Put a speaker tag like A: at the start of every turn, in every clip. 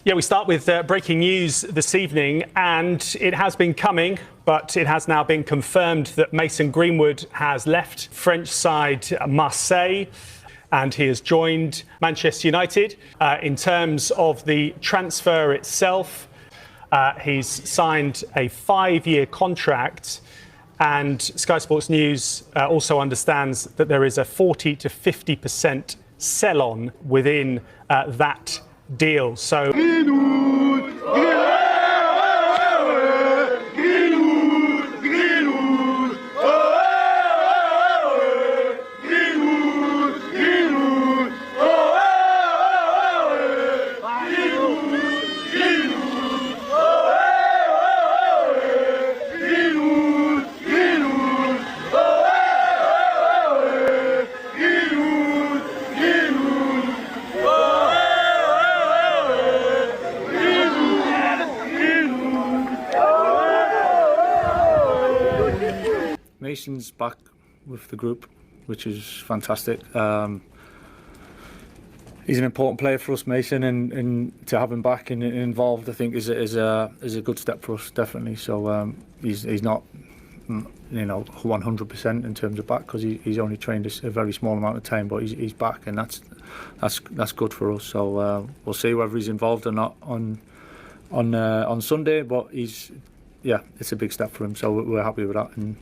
A: Yeah, we start with breaking news this evening, and it has been coming, but it has now been confirmed that Mason Greenwood has left French side Marseille, and he has joined Manchester United. In terms of the transfer itself, he's signed a 5-year contract, and Sky Sports News also understands that there is a 40 to 50% sell-on within that deal. So
B: Mason's back with the group, which is fantastic. He's an important player for us, Mason, and to have him back and involved, I think, is a good step for us, definitely. So he's not, 100% in terms of back, because he's only trained a very small amount of time, but he's back, and that's good for us. So we'll see whether he's involved or not on Sunday, but it's a big step for him. So we're happy with that, and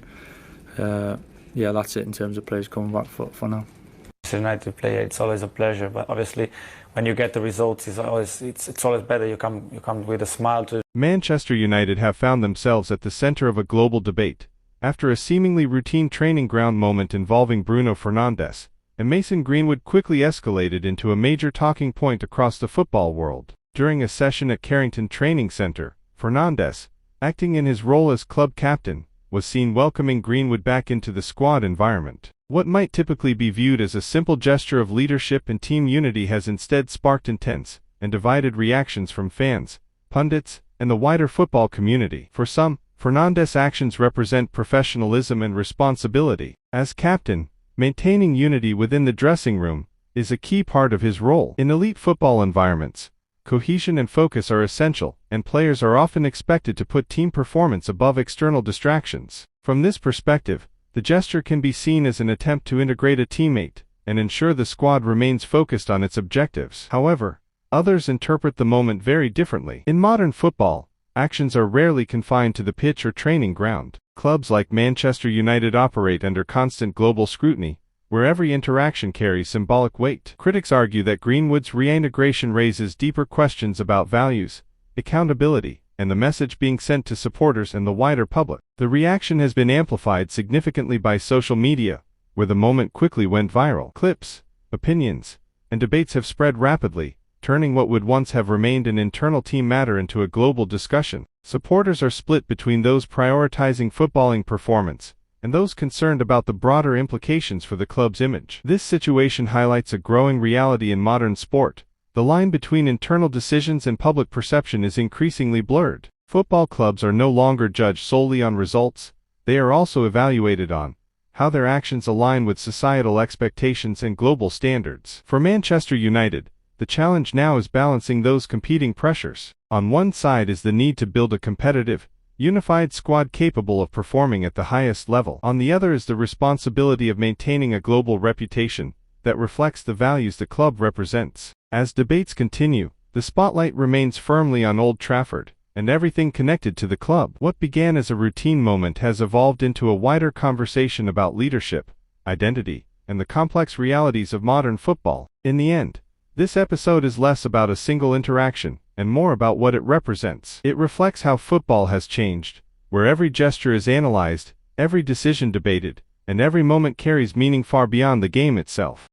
B: that's it in terms of players coming back for now.
C: As a United player, it's always a pleasure, but obviously when you get the results, it's always better. You come with a smile to.
D: Manchester United have found themselves at the centre of a global debate after a seemingly routine training ground moment involving Bruno Fernandes, and Mason Greenwood quickly escalated into a major talking point across the football world. During a session at Carrington Training Centre, Fernandes, acting in his role as club captain, was seen welcoming Greenwood back into the squad environment. What might typically be viewed as a simple gesture of leadership and team unity has instead sparked intense and divided reactions from fans, pundits, and the wider football community. For some, Fernandes' actions represent professionalism and responsibility. As captain, maintaining unity within the dressing room is a key part of his role. In elite football environments, cohesion and focus are essential, and players are often expected to put team performance above external distractions. From this perspective, the gesture can be seen as an attempt to integrate a teammate and ensure the squad remains focused on its objectives. However, others interpret the moment very differently. In modern football, actions are rarely confined to the pitch or training ground. Clubs like Manchester United operate under constant global scrutiny, where every interaction carries symbolic weight. Critics argue that Greenwood's reintegration raises deeper questions about values, accountability, and the message being sent to supporters and the wider public. The reaction has been amplified significantly by social media, where the moment quickly went viral. Clips, opinions, and debates have spread rapidly, turning what would once have remained an internal team matter into a global discussion. Supporters are split between those prioritizing footballing performance and those concerned about the broader implications for the club's image. This situation highlights a growing reality in modern sport. The line between internal decisions and public perception is increasingly blurred. Football clubs are no longer judged solely on results, they are also evaluated on how their actions align with societal expectations and global standards. For Manchester United, the challenge now is balancing those competing pressures. On one side is the need to build a competitive, unified squad capable of performing at the highest level. On the other is the responsibility of maintaining a global reputation that reflects the values the club represents. As debates continue, the spotlight remains firmly on Old Trafford and everything connected to the club. What began as a routine moment has evolved into a wider conversation about leadership, identity, and the complex realities of modern football. In the end, this episode is less about a single interaction and more about what it represents. It reflects how football has changed, where every gesture is analyzed, every decision debated, and every moment carries meaning far beyond the game itself.